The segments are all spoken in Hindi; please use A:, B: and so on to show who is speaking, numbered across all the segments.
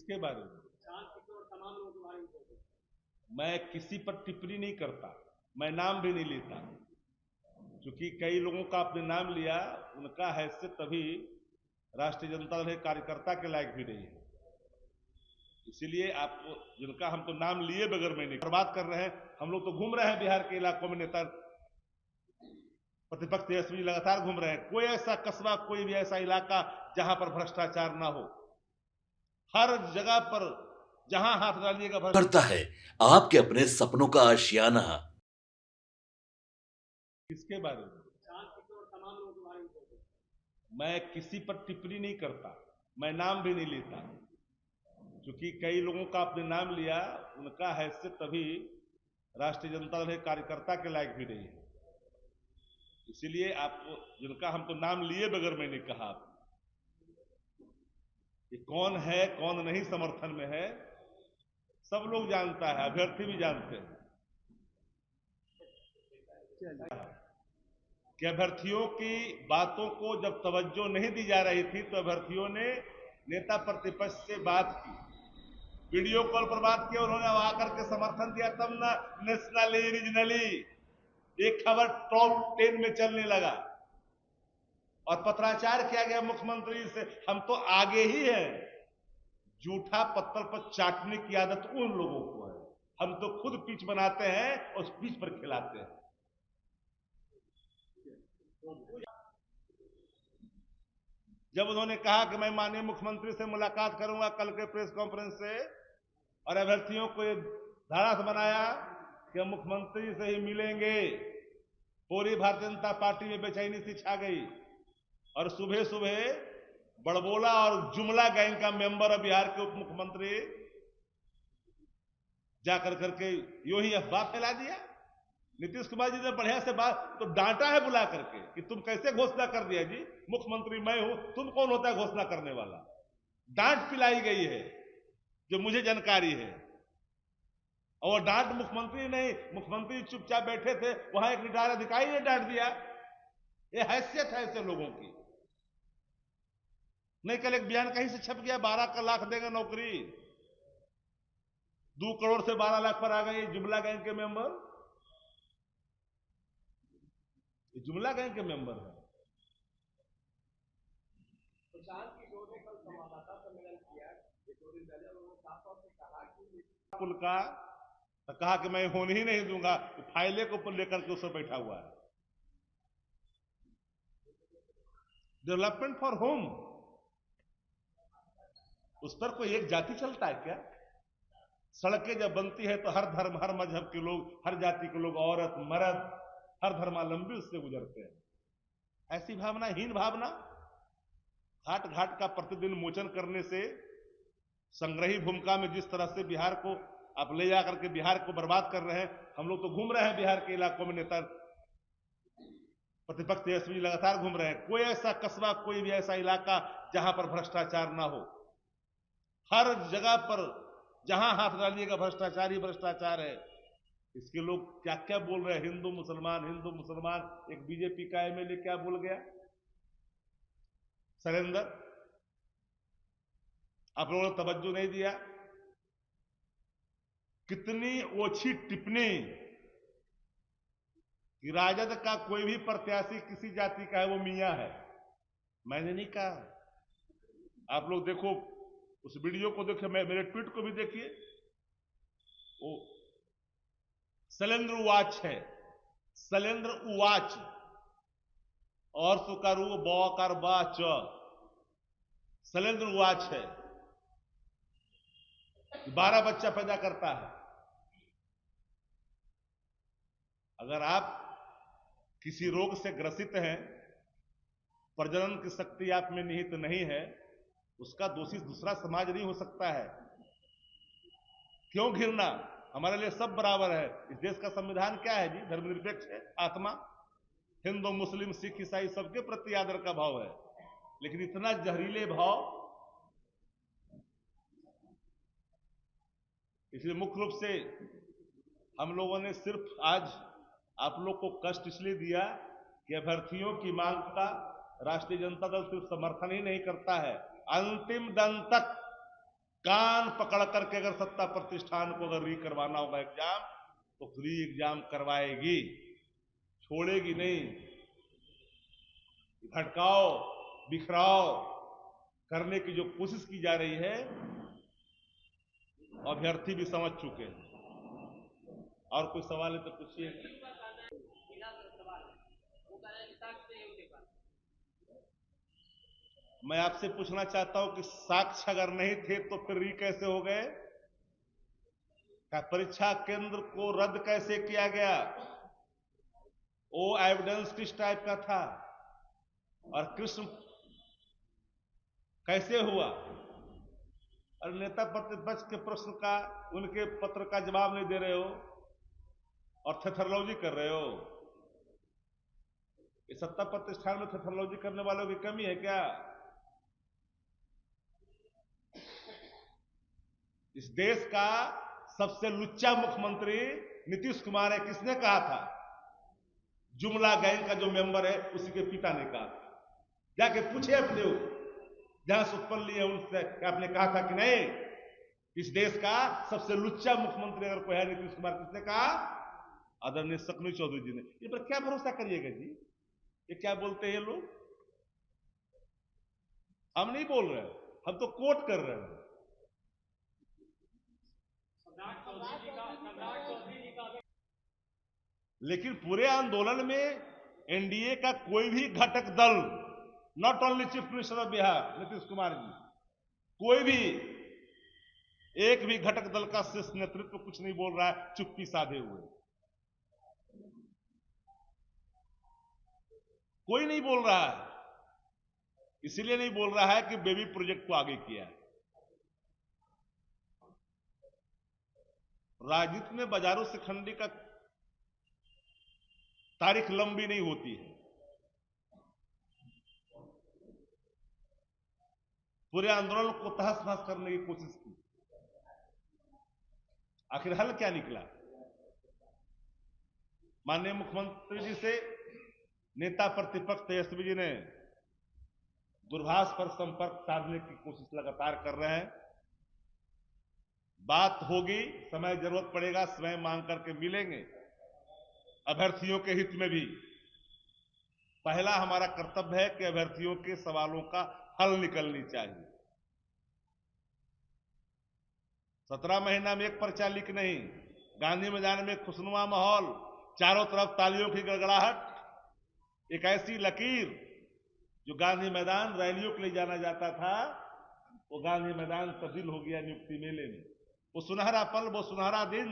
A: किसके बारे में? मैं किसी पर टिप्पणी नहीं करता, मैं नाम भी नहीं लेता, क्योंकि कई लोगों का आपने नाम लिया, उनका हैसियत तभी राष्ट्रीय जनता दल के कार्यकर्ता के लायक भी नहीं है। इसीलिए आपको जिनका हम तो नाम लिए बगैर में नहीं बर्बाद कर रहे हैं। हम लोग तो घूम रहे हैं बिहार के इलाकों में, नेता प्रतिपक्ष तेजस्वी लगातार घूम रहे हैं। कोई ऐसा कस्बा, कोई भी ऐसा इलाका जहां पर भ्रष्टाचार ना हो, हर जगह पर जहां हाथ डालिएगा
B: करता है आपके अपने सपनों का आशियाना।
A: किसके बारे में? मैं किसी पर टिप्पणी नहीं करता, मैं नाम भी नहीं लेता, क्योंकि कई लोगों का आपने नाम लिया, उनका हैसियत तभी राष्ट्रीय जनता दल के कार्यकर्ता के लायक भी नहीं है। इसीलिए आपको जिनका हम तो नाम लिए बगैर मैंने कहा कि कौन है कौन नहीं समर्थन में है, सब लोग जानता है, अभ्यर्थी भी जानते हैं कि अभ्यर्थियों की बातों को जब तवज्जो नहीं दी जा रही थी तो अभ्यर्थियों ने नेता प्रतिपक्ष से बात की, वीडियो कॉल पर बात की, उन्होंने आकर के समर्थन दिया, तब ना नेशनली रीजनली एक खबर टॉप 10 में चलने लगा और पत्राचार किया गया मुख्यमंत्री से। हम तो आगे ही हैं। जूठा पत्थर पर चाटने की आदत उन लोगों को है, हम तो खुद पिच बनाते हैं और उस पिच पर खिलाते हैं। जब उन्होंने कहा कि मैं माननीय मुख्यमंत्री से मुलाकात करूंगा कल के प्रेस कॉन्फ्रेंस से, और अभ्यर्थियों को धारास बनाया कि मुख्यमंत्री से ही मिलेंगे, पूरी भारतीय जनता पार्टी में बेचैनी सी छा गई। और सुबह सुबह बड़बोला और जुमला गैंग का मेंबर बिहार के उप मुख्यमंत्री जाकर करके यूं ही अफवाह फैला दिया। नीतीश कुमार जी ने बढ़िया से बात तो डांटा है बुला करके कि तुम कैसे घोषणा कर दिया जी, मुख्यमंत्री मैं हूं, तुम कौन होता है घोषणा करने वाला। डांट पिलाई गई है जो मुझे जानकारी है, और डांट मुख्यमंत्री नहीं, मुख्यमंत्री चुपचाप बैठे थे, वहां एक रिटायर्ड अधिकारी ने डांट दिया। ये हैसियत है ऐसे लोगों की। नहीं, कल एक बयान कहीं से छप गया, 12 लाख देंगे नौकरी, 2 करोड़ से 12 लाख पर आ गई। जुमला गैंग के मेंबर, जुमला गैंग के मेंबर है। पुल का तो कहा कि मैं होने ही नहीं दूंगा, तो फाइले को ऊपर लेकर के उसमें बैठा हुआ है। डेवलपमेंट फॉर होम, उस पर कोई एक जाति चलता है क्या? सड़कें जब बनती है तो हर धर्म, हर मजहब के लोग, हर जाति के लोग, औरत मर्द, हर धर्मावलंबी उससे गुजरते हैं। ऐसी भावना, हीन भावना, घाट घाट का प्रतिदिन मोचन करने से, संग्रही भूमिका में जिस तरह से बिहार को आप ले जाकर के बिहार को बर्बाद कर रहे हैं। हम लोग तो घूम रहे हैं बिहार के इलाकों में, नेता प्रतिपक्ष तेजस्वी लगातार घूम रहे हैं। कोई ऐसा कस्बा, कोई भी ऐसा इलाका जहां पर भ्रष्टाचार ना हो, हर जगह पर जहां हाथ डालिएगा भ्रष्टाचार ही भ्रष्टाचार है। इसके लोग क्या क्या बोल रहे हैं, हिंदू मुसलमान, हिंदू मुसलमान। एक बीजेपी का एमएलए क्या बोल गया, सरेंद्र, आप लोगों ने तवज्जो नहीं दिया। कितनी ओछी टिप्पणी कि राजद का कोई भी प्रत्याशी किसी जाति का है वो मियां है। मैंने नहीं कहा, आप लोग देखो, उस वीडियो को देखिए, मेरे ट्वीट को भी देखिए, वो शैलेंद्र उवाच है, शैलेंद्र उवाच, और सुकारू बौकर बाच, शैलेंद्र उवाच है, 12 बच्चा पैदा करता है। अगर आप किसी रोग से ग्रसित हैं, प्रजनन की शक्ति आप में निहित नहीं है, उसका दोषी दूसरा समाज नहीं हो सकता है। क्यों घिरना? हमारे लिए सब बराबर है। इस देश का संविधान क्या है जी? धर्मनिरपेक्ष है, आत्मा, हिंदू मुस्लिम सिख ईसाई सबके प्रति आदर का भाव है। लेकिन इतना जहरीले भाव, इसलिए मुख्य रूप से हम लोगों ने सिर्फ आज आप लोग को कष्ट इसलिए दिया कि अभ्यर्थियों की मांग का राष्ट्रीय जनता दल सिर्फ समर्थन ही नहीं करता है, अंतिम दम तक कान पकड़ करके अगर सत्ता प्रतिष्ठान को अगर री करवाना होगा एग्जाम तो फ्री एग्जाम करवाएगी, छोड़ेगी नहीं। भटकाओ बिखराओ करने की जो कोशिश की जा रही है अभ्यर्थी भी समझ चुके हैं। और कोई सवाल है तो पूछिए। मैं आपसे पूछना चाहता हूं कि साक्ष्य अगर नहीं थे तो फिर री कैसे हो गए? क्या परीक्षा केंद्र को रद्द कैसे किया गया? वो एविडेंस किस टाइप का था और कृष्ण कैसे हुआ? और नेता प्रतिपक्ष के प्रश्न का, उनके पत्र का जवाब नहीं दे रहे हो और थेथरोलॉजी कर रहे हो। इस सत्ता प्रतिष्ठान में थेथरोलॉजी करने वालों की कमी है क्या? इस देश का सबसे लुच्चा मुख्यमंत्री नीतीश कुमार है। किसने कहा था? जुमला गैंग का जो मेंबर है उसी के पिता ने कहा था। जाके पूछे अपने जहां से उत्पन्न लिए उनसे, आपने कहा था कि नहीं इस देश का सबसे लुच्चा मुख्यमंत्री अगर कोई है नीतीश कुमार। किसने कहा? आदरणीय शक्नु चौधरी जी ने। ये पर क्या भरोसा करिएगा जी? ये क्या बोलते हैं ये लोग? हम नहीं बोल रहे, हम तो कोट कर रहे हैं। लेकिन पूरे आंदोलन में एनडीए का कोई भी घटक दल, not only chief minister of Bihar Nitish Kumar ji, कोई भी एक भी घटक दल का शीर्ष नेतृत्व कुछ नहीं बोल रहा है, चुप्पी साधे हुए। कोई नहीं बोल रहा है। इसलिए नहीं बोल रहा है कि बेबी प्रोजेक्ट को आगे किया है। राजनीति में बाजारों से खंडी का तारीख लंबी नहीं होती है। पूरे आंदोलन को तहस नहस करने की कोशिश की। आखिर हल क्या निकला? माननीय मुख्यमंत्री जी से नेता प्रतिपक्ष तेजस्वी जी ने दूरभाष पर संपर्क साधने की कोशिश लगातार कर रहे हैं। बात होगी, समय जरूरत पड़ेगा, समय मांग करके मिलेंगे। अभ्यर्थियों के हित में भी पहला हमारा कर्तव्य है कि अभ्यर्थियों के सवालों का हल निकलनी चाहिए। 17 महीना में एक पर्चा लीक नहीं। गांधी मैदान में खुशनुमा माहौल, चारों तरफ तालियों की गड़गड़ाहट, एक ऐसी लकीर जो गांधी मैदान रैलियों के लिए जाना जाता था, वो गांधी मैदान तब्दील हो गया नियुक्ति मेले में। वो सुनहरा पल, वो सुनहरा दिन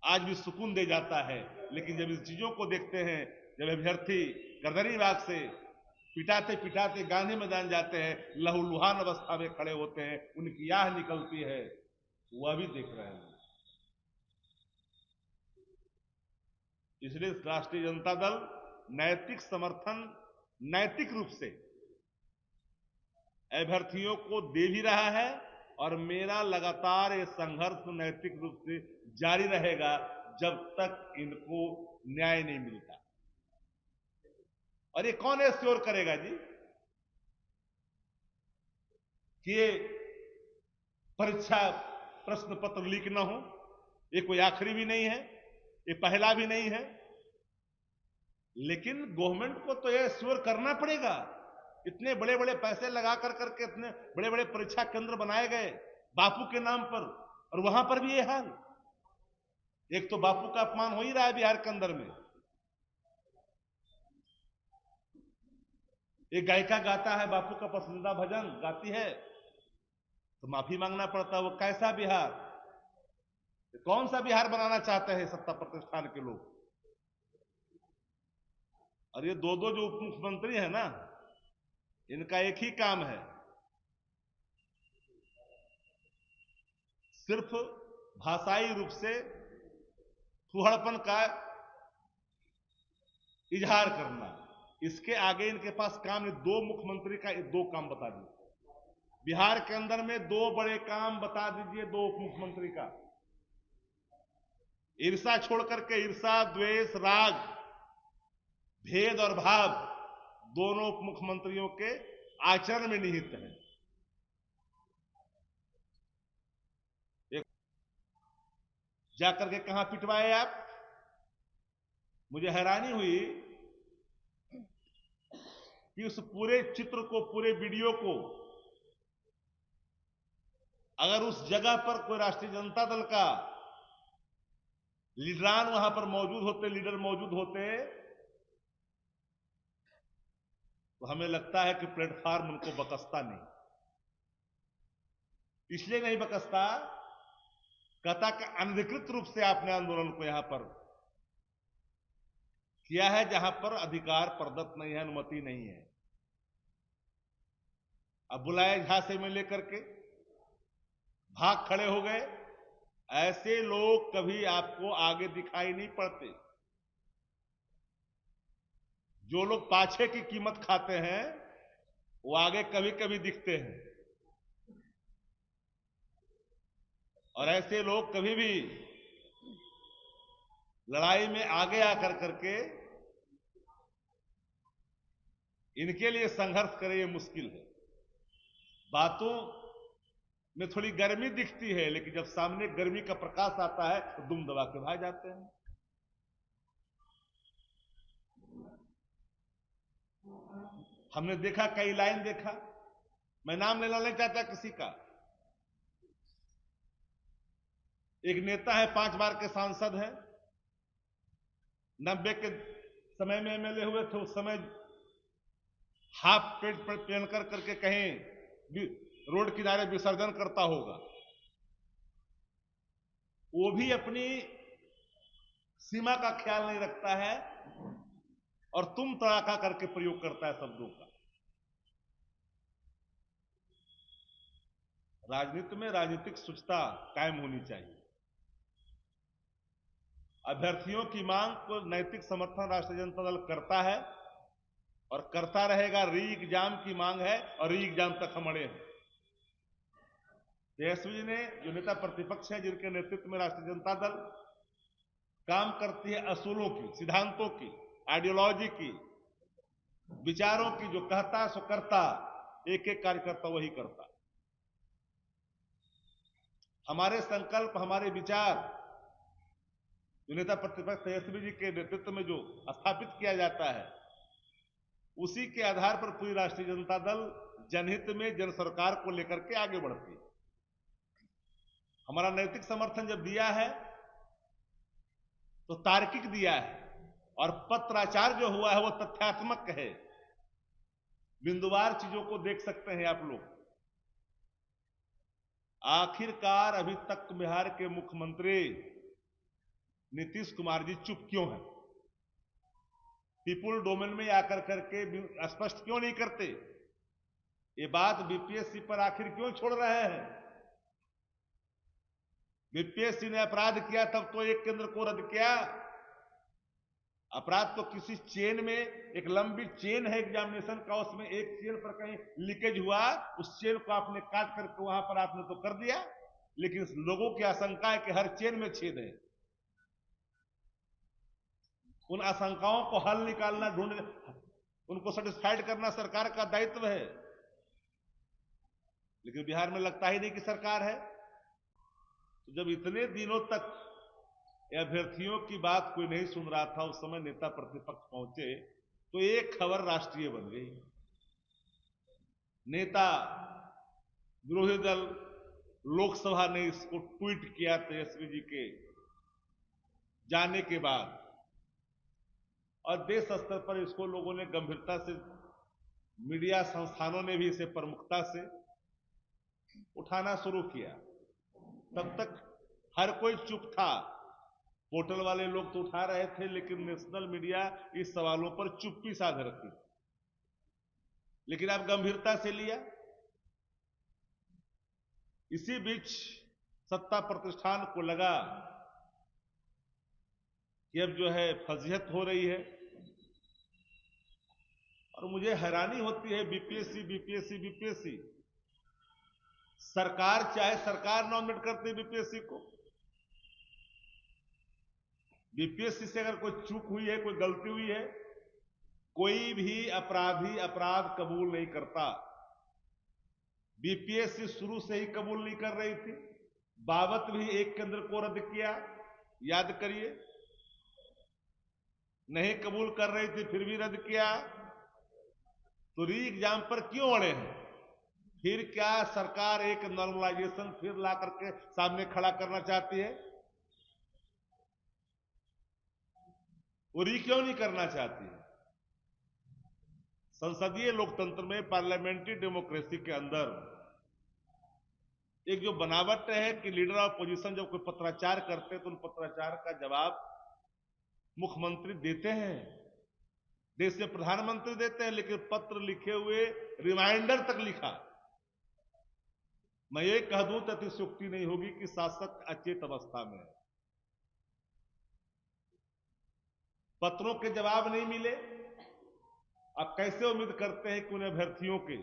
A: आज भी सुकून दे जाता है। लेकिन जब इस चीजों को देखते हैं, जब अभ्यर्थी गर्दनीबाग से पिटाते पिटाते गांधी मैदान जाते हैं, लहूलुहान अवस्था में खड़े होते हैं, उनकी आह निकलती है, वह भी देख रहे हैं। इसलिए राष्ट्रीय जनता दल नैतिक समर्थन नैतिक रूप से अभ्यर्थियों को दे भी रहा है और मेरा लगातार ये संघर्ष नैतिक रूप से जारी रहेगा जब तक इनको न्याय नहीं मिलता। और ये कौन एश्योर करेगा जी कि ये परीक्षा प्रश्न पत्र लीक ना हो? ये कोई आखिरी भी नहीं है, ये पहला भी नहीं है। लेकिन गवर्नमेंट को तो ये एश्योर करना पड़ेगा। इतने बड़े बड़े पैसे लगा कर करके इतने बड़े बड़े परीक्षा केंद्र बनाए गए बापू के नाम पर, और वहां पर भी ये हाल। एक तो बापू का अपमान हो ही रहा है बिहार के अंदर में। एक गायिका गाता है, बापू का पसंदीदा भजन गाती है, तो माफी मांगना पड़ता है। वो कैसा बिहार, कौन सा बिहार बनाना चाहते हैं सत्ता प्रतिष्ठान के लोग? और ये दो दो जो उप मुख्यमंत्री है ना, इनका एक ही काम है, सिर्फ भाषाई रूप से फुहड़पन का इजहार करना। इसके आगे इनके पास काम नहीं। दो मुख्यमंत्री का दो काम बता दीजिए बिहार के अंदर में, दो बड़े काम बता दीजिए दो उप मुख्यमंत्री का। ईर्षा छोड़ करके, ईर्षा द्वेष राग भेद और भाव दोनों उप मुख्यमंत्रियों के आचरण में निहित है। जाकर के कहां पिटवाए आप? मुझे हैरानी हुई कि उस पूरे चित्र को, पूरे वीडियो को, अगर उस जगह पर कोई राष्ट्रीय जनता दल का लीडरान वहां पर मौजूद होते, लीडर मौजूद होते, तो हमें लगता है कि प्लेटफॉर्म उनको बकसता नहीं। इसलिए नहीं बकसता, कहता कि अनधिकृत रूप से आपने आंदोलन को यहां पर किया है, जहां पर अधिकार प्रदत्त नहीं है, अनुमति नहीं है। अब बुलाए झांसे में लेकर के भाग खड़े हो गए। ऐसे लोग कभी आपको आगे दिखाई नहीं पड़ते। जो लोग पाछे की कीमत खाते हैं वो आगे कभी कभी दिखते हैं, और ऐसे लोग कभी भी लड़ाई में आगे आकर करके इनके लिए संघर्ष करें, ये मुश्किल है। बातों में थोड़ी गर्मी दिखती है, लेकिन जब सामने गर्मी का प्रकाश आता है तो दुम दबा के भाग जाते हैं। हमने देखा, कई लाइन देखा, मैं नाम लेना नहीं चाहता किसी का। एक नेता है, 5 बार के सांसद हैं, 90 के समय में एमएलए हुए थे। उस समय हाफ पेट पर पहन करके कहीं रोड किनारे विसर्जन करता होगा। वो भी अपनी सीमा का ख्याल नहीं रखता है और तुम तड़ाका करके प्रयोग करता है शब्दों का। राजनीति में राजनीतिक शुचिता कायम होनी चाहिए। अभ्यर्थियों की मांग को नैतिक समर्थन राष्ट्रीय जनता दल करता है और करता रहेगा। री एग्जाम की मांग है और री एग्जाम तक हम अड़े हैं। तेजस्वी जी ने, जो नेता प्रतिपक्ष है, जिनके नेतृत्व में राष्ट्रीय जनता दल काम करती है, असूलों की, सिद्धांतों की, आइडियोलॉजी की, विचारों की, जो कहता सो करता, एक एक कार्यकर्ता वही करता। हमारे संकल्प, हमारे विचार, जो नेता प्रतिपक्ष तेजस्वी जी के नेतृत्व में जो स्थापित किया जाता है, उसी के आधार पर पूरी राष्ट्रीय जनता दल जनहित में, जन सरकार को लेकर के आगे बढ़ती है। हमारा नैतिक समर्थन जब दिया है तो तार्किक दिया है, और पत्राचार जो हुआ है वो तथ्यात्मक है। बिंदुवार चीजों को देख सकते हैं आप लोग। आखिरकार अभी तक बिहार के मुख्यमंत्री नीतीश कुमार जी चुप क्यों हैं? पीपुल डोमेन में आकर करके स्पष्ट क्यों नहीं करते? ये बात बीपीएससी पर आखिर क्यों छोड़ रहे हैं? बीपीएससी ने अपराध किया तब तो एक केंद्र को रद्द किया। अपराध तो किसी चेन में, एक लंबी चेन है एग्जामिनेशन का, उसमें एक चेन पर कहीं लीकेज हुआ, उस चेन को आपने काट करके वहां पर आपने तो कर दिया, लेकिन लोगों की आशंका है कि हर चेन में छेद है। उन आशंकाओं को हल निकालना, उनको सेटिस्फाइड करना सरकार का दायित्व है। लेकिन बिहार में लगता ही नहीं कि सरकार है। तो जब इतने दिनों तक अभ्यर्थियों की बात कोई नहीं सुन रहा था, उस समय नेता प्रतिपक्ष पहुंचे तो एक खबर राष्ट्रीय बन गई। नेता विरोधी दल लोकसभा ने इसको ट्वीट किया तेजस्वी जी के जाने के बाद, और देश स्तर पर इसको लोगों ने गंभीरता से, मीडिया संस्थानों ने भी इसे प्रमुखता से उठाना शुरू किया। तब तक हर कोई चुप था। पोर्टल वाले लोग तो उठा रहे थे, लेकिन नेशनल मीडिया इस सवालों पर चुप्पी साध रखी। लेकिन अब गंभीरता से लिया। इसी बीच सत्ता प्रतिष्ठान को लगा कि अब जो है फजीहत हो रही है, और मुझे हैरानी होती है, बीपीएससी बीपीएससी बीपीएससी, सरकार चाहे सरकार नॉमिनेट करती है बीपीएससी को। बीपीएससी से अगर कोई चूक हुई है, कोई गलती हुई है, कोई भी अपराधी अपराध कबूल नहीं करता। बीपीएससी शुरू से ही कबूल नहीं कर रही थी। बाबत भी एक केंद्र को रद्द किया, याद करिए, नहीं कबूल कर रही थी फिर भी रद्द किया, तो री एग्जाम पर क्यों अड़े हैं? फिर क्या सरकार एक नॉर्मलाइजेशन फिर ला करके सामने खड़ा करना चाहती है? वो री क्यों नहीं करना चाहती है? संसदीय लोकतंत्र में, पार्लियामेंट्री डेमोक्रेसी के अंदर एक जो बनावट है कि लीडर ऑफ पोजीशन जब कोई पत्राचार करते हैं तो उन पत्राचार का जवाब मुख्यमंत्री देते हैं, देश के प्रधानमंत्री देते हैं, लेकिन पत्र लिखे हुए रिमाइंडर तक लिखा। मैं ये कह दूं तो अतिशयोक्ति नहीं होगी कि शासक अचेत अवस्था में है। पत्रों के जवाब नहीं मिले, आप कैसे उम्मीद करते हैं कि उन अभ्यर्थियों के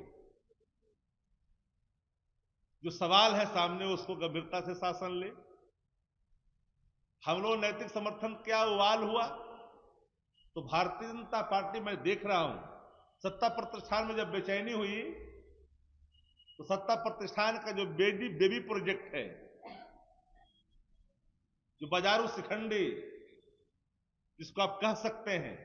A: जो सवाल है सामने उसको गंभीरता से शासन ले? हम लोग नैतिक समर्थन क्या उवाल हुआ? तो भारतीय जनता पार्टी, मैं देख रहा हूं, सत्ता प्रतिष्ठान में जब बेचैनी हुई तो सत्ता प्रतिष्ठान का जो बेबी प्रोजेक्ट है, जो बाजारू शिखंडी जिसको आप कह सकते हैं,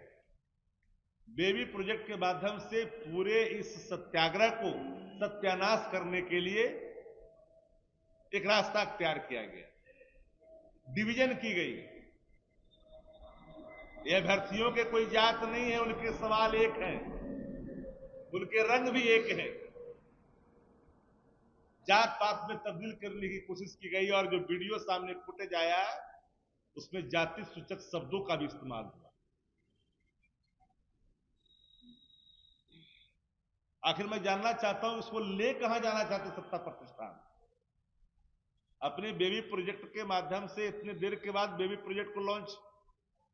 A: बेबी प्रोजेक्ट के माध्यम से पूरे इस सत्याग्रह को सत्यानाश करने के लिए एक रास्ता तैयार किया गया, डिवीजन की गई। ये अभ्यर्थियों के कोई जात नहीं है, उनके सवाल एक हैं, उनके रंग भी एक है। जात पात में तब्दील करने की कोशिश की गई और जो वीडियो सामने फुटेज आया उसमें जाति सूचक शब्दों का भी इस्तेमाल हुआ। आखिर मैं जानना चाहता हूं इसको ले कहां जाना चाहते सत्ता प्रतिष्ठान? अपने बेबी प्रोजेक्ट के माध्यम से इतने देर के बाद बेबी प्रोजेक्ट को लॉन्च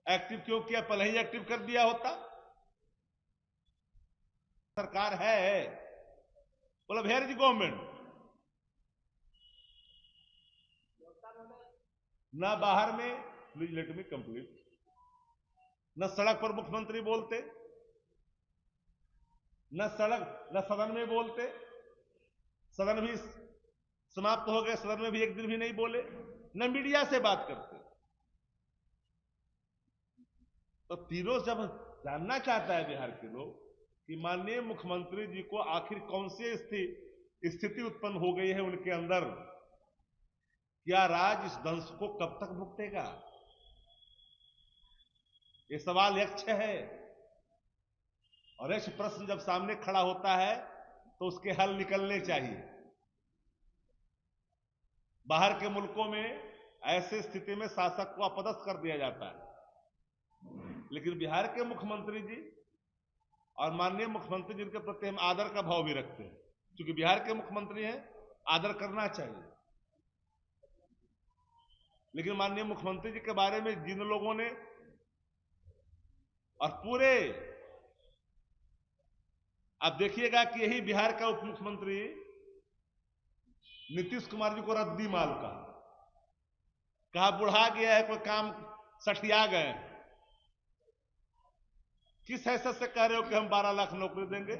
A: एक्टिव क्यों किया? पहले ही एक्टिव कर दिया होता। सरकार है, बोला वेयर इज गवर्नमेंट? ना बाहर में, प्लीज लेट मी कंप्लीट, न सड़क पर मुख्यमंत्री बोलते, न सदन में बोलते, सदन भी समाप्त हो गए, सदन में भी एक दिन भी नहीं बोले, न मीडिया से बात करते। तो तीनों जब जानना चाहता है बिहार के लोग कि माननीय मुख्यमंत्री जी को आखिर कौन सी स्थिति उत्पन्न हो गई है उनके अंदर, क्या राज इस दंश को कब तक भुगतेगा? ये सवाल यक्ष है, और यक्ष प्रश्न जब सामने खड़ा होता है तो उसके हल निकलने चाहिए। बाहर के मुल्कों में ऐसे स्थिति में शासक को अपदस्थ कर दिया जाता है, लेकिन बिहार के मुख्यमंत्री जी और माननीय मुख्यमंत्री जिनके प्रति हम आदर का भाव भी रखते हैं, क्योंकि बिहार के मुख्यमंत्री हैं, आदर करना चाहिए, लेकिन माननीय मुख्यमंत्री जी के बारे में जिन लोगों ने और पूरे, आप देखिएगा कि यही बिहार का उप मुख्यमंत्री नीतीश कुमार जी को रद्दी माल कहा बुढ़ा गया है, कोई काम सठिया गए। किस हैसियत से कह रहे हो कि हम 12 लाख नौकरी देंगे?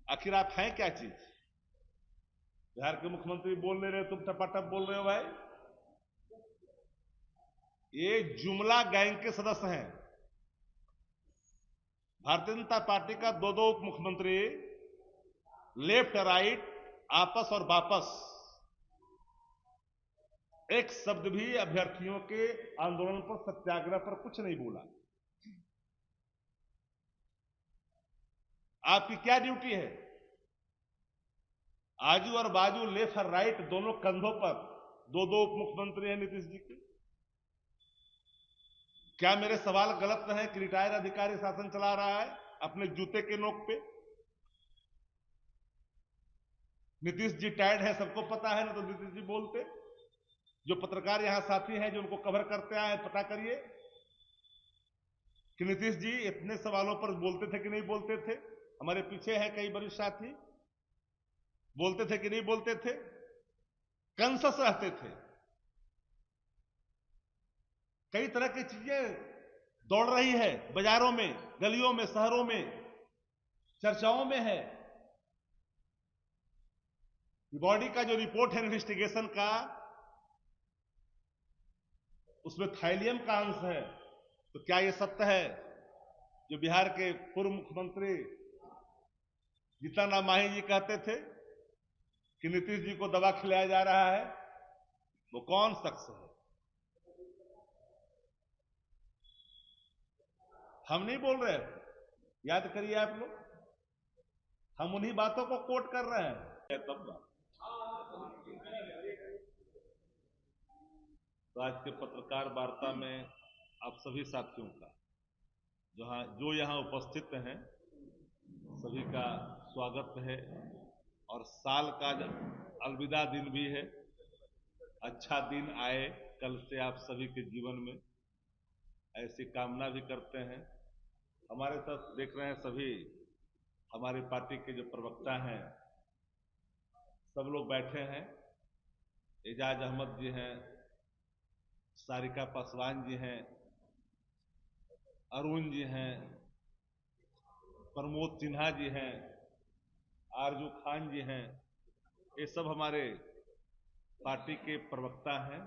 A: आखिर आप हैं क्या चीज? बिहार के मुख्यमंत्री बोल नहीं रहे, तुम टपाटप बोल रहे हो भाई। ये जुमला गैंग के सदस्य हैं। भारतीय जनता पार्टी का दो उप मुख्यमंत्री लेफ्ट राइट, आपस और वापस, एक शब्द भी अभ्यर्थियों के आंदोलन पर, सत्याग्रह पर कुछ नहीं बोला। आपकी क्या ड्यूटी है? आजू और बाजू, लेफ्ट और राइट, दोनों कंधों पर दो उप मुख्यमंत्री हैं नीतीश जी के। क्या मेरे सवाल गलत है कि रिटायर्ड अधिकारी शासन चला रहा है अपने जूते के नोक पे? नीतीश जी टायर्ड है, सबको पता है, ना तो नीतीश जी बोलते। जो पत्रकार यहां साथी हैं जो उनको कवर करते आए, पता करिए कि नीतीश जी इतने सवालों पर बोलते थे कि नहीं बोलते थे। हमारे पीछे है कई वरिष्ठ साथी, बोलते थे कि नहीं बोलते थे, कंसस रहते थे। कई तरह की चीजें दौड़ रही है बाजारों में, गलियों में, शहरों में, चर्चाओं में है। बॉडी का जो रिपोर्ट है इन्वेस्टिगेशन का, उसमें थाइलियम का अंश है। तो क्या ये सत्य है जो बिहार के पूर्व मुख्यमंत्री जीतन राम मांझी जी कहते थे कि नीतीश जी को दवा खिलाया जा रहा है? वो कौन शख्स है? हम नहीं बोल रहे, याद करिए आप लोग, हम उन्हीं बातों को कोट कर रहे हैं। तब तो आज के पत्रकार वार्ता में आप सभी साथियों का जो यहाँ उपस्थित हैं सभी का स्वागत है। और साल का अलविदा दिन भी है। अच्छा दिन आए कल से आप सभी के जीवन में, ऐसी कामना भी करते हैं। हमारे साथ देख रहे हैं सभी हमारी पार्टी के जो प्रवक्ता हैं, सब लोग बैठे हैं। एजाज अहमद जी हैं, सारिका पासवान जी हैं, अरुण जी हैं, प्रमोद सिन्हा जी हैं, आरजू खान जी हैं। ये सब हमारे पार्टी के प्रवक्ता हैं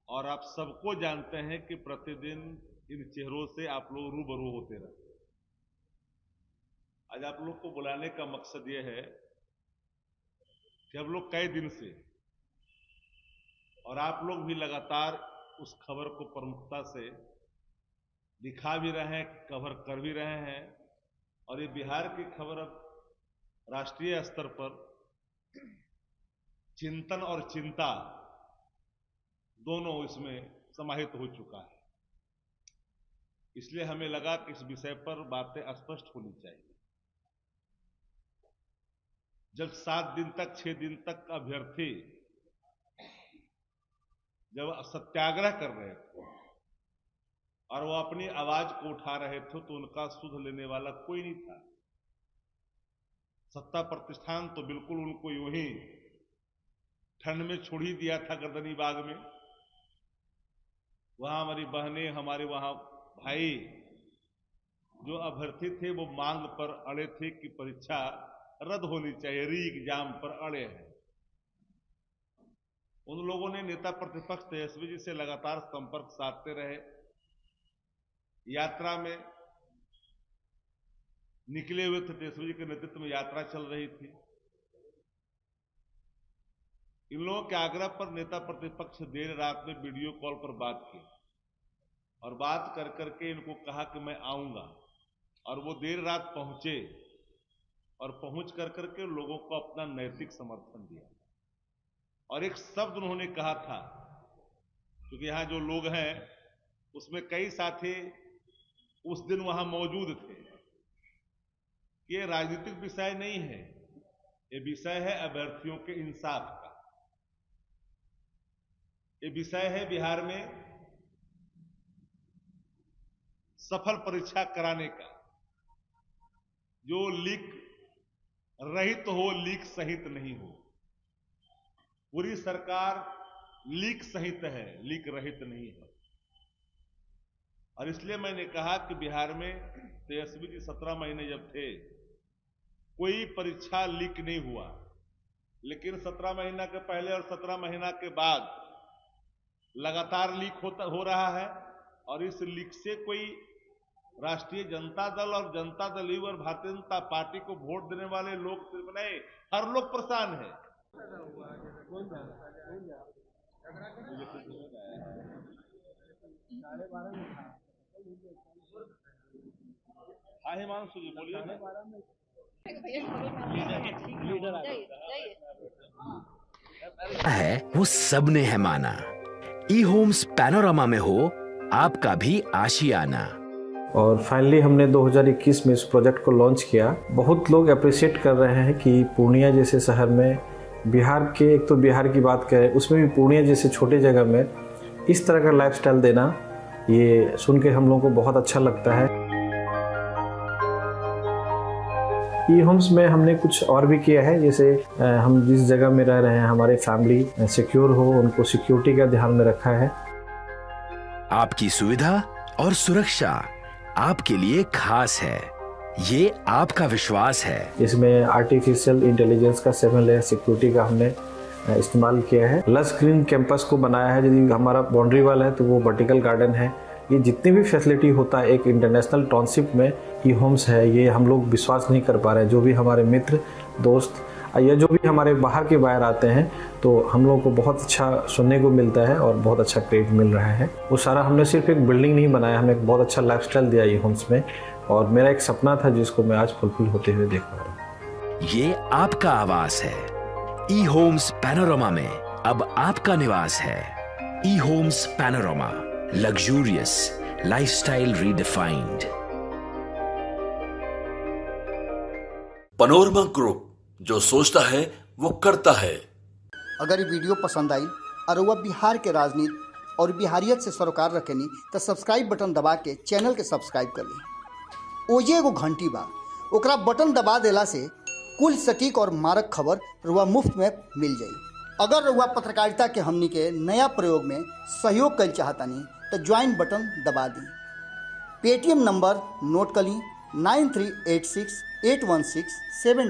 A: और आप सबको जानते हैं कि प्रतिदिन इन चेहरों से आप लोग रूबरू होते रहते हैं। आज आप लोग को बुलाने का मकसद ये है कि हम लोग कई दिन से और आप लोग भी लगातार उस खबर को प्रमुखता से दिखा भी रहे हैं, कवर कर भी रहे हैं। और ये बिहार की खबर अब राष्ट्रीय स्तर पर चिंतन और चिंता दोनों इसमें समाहित हो चुका है। इसलिए हमें लगा कि इस विषय पर बातें स्पष्ट होनी चाहिए। जब 7 दिन तक 6 दिन तक अभ्यर्थी जब सत्याग्रह कर रहे थे और वो अपनी आवाज को उठा रहे थे तो उनका सुध लेने वाला कोई नहीं था। सत्ता प्रतिष्ठान तो बिल्कुल उनको यूं ही ठंड में छोड़ ही दिया था गर्दनी बाग में। वहां हमारी बहनें, हमारे वहां भाई जो अभ्यर्थी थे वो मांग पर अड़े थे कि परीक्षा रद्द होनी चाहिए, री एग्जाम पर अड़े हैं। उन लोगों ने नेता प्रतिपक्ष तेजस्वी जी से लगातार संपर्क साधते रहे। यात्रा में निकले हुए थे, तेजस्वी जी के नेतृत्व में यात्रा चल रही थी। इन लोगों के आग्रह पर नेता प्रतिपक्ष देर रात में वीडियो कॉल पर बात की और बात कर करके इनको कहा कि मैं आऊंगा। और वो देर रात पहुंचे और पहुंच कर करके लोगों को अपना नैतिक समर्थन दिया। और एक शब्द उन्होंने कहा था, क्योंकि यहां जो लोग हैं उसमें कई साथी उस दिन वहां मौजूद थे। ये राजनीतिक विषय नहीं है, ये विषय है अभ्यर्थियों के इंसाफ का। ये विषय है बिहार में सफल परीक्षा कराने का, जो लीक रहित हो, लीक सहित नहीं हो। पूरी सरकार लीक सहित है, लीक रहित नहीं है। और इसलिए मैंने कहा कि बिहार में तेजस्वी जी 17 महीने जब थे कोई परीक्षा लीक नहीं हुआ, लेकिन 17 महीना के पहले और 17 महीना के बाद लगातार लीक हो रहा है। और इस लीक से कोई राष्ट्रीय जनता दल और जनता दल यू और भारतीय जनता पार्टी को वोट देने वाले लोग सिर्फ नहीं, हर लोग परेशान है। हाँ हिमांशु जी बोलिए ना।
C: है वो सबने है माना। ई होम्स पैनोरामा में हो आपका भी आशियाना।
D: और फाइनली हमने 2021 में इस प्रोजेक्ट को लॉन्च किया। बहुत लोग अप्रिशिएट कर रहे हैं कि पूर्णिया जैसे शहर में, बिहार के, एक तो बिहार की बात करें उसमें भी पूर्णिया जैसे छोटे जगह में इस तरह का लाइफस्टाइल देना, ये सुन के हम लोगों को बहुत अच्छा लगता है। ई होम्स में हमने कुछ और भी किया है, जैसे हम जिस जगह में रह रहे हैं हमारे फैमिली सिक्योर हो, उनको सिक्योरिटी का ध्यान में रखा है।
C: आपकी सुविधा और सुरक्षा आपके लिए खास है, ये आपका विश्वास है।
D: इसमें आर्टिफिशियल इंटेलिजेंस का 7 लेयर सिक्योरिटी का हमने इस्तेमाल किया है। लस ग्रीन कैंपस को बनाया है। यदि हमारा बाउंड्री वाल है तो वो वर्टिकल गार्डन है। ये जितनी भी फैसिलिटी होता है एक इंटरनेशनल टाउनशिप में ई होम्स है, ये हम लोग विश्वास नहीं कर पा रहे हैं। जो भी हमारे मित्र दोस्त या जो भी हमारे बाहर के बाहर आते हैं तो हम लोगों को बहुत अच्छा सुनने को मिलता है और बहुत अच्छा क्रेडिट मिल रहा है। वो सारा हमने सिर्फ एक बिल्डिंग नहीं बनाया, हमें एक बहुत अच्छा लाइफस्टाइल दिया ई होम्स में, और मेरा एक सपना था जिसको मैं आज फुलफिल होते हुए देख पा रहा हूँ।
C: ये आपका आवास है। ई होम्स पैनोरामा में अब आपका निवास है। E Homes Panorama, luxurious lifestyle redefined.
B: Panorama group, जो सोचता है वो करता है।
E: अगर ये वीडियो पसंद आई और वह बिहार के राजनीति और बिहारियत से सरोकार रखेनी तो सब्सक्राइब बटन दबा के चैनल के सब्सक्राइब कर ली। ओजे एगो घंटी बा, ओकरा बटन दबा देला से कुल सटीक और मारक खबर रुआ मुफ्त में मिल जाई। अगर रुआ पत्रकारिता के हमनी के नया प्रयोग में सहयोग कर चाहतानी तो ज्वाइन बटन दबा दी। पेटीएम नंबर नोट कर ली 93868167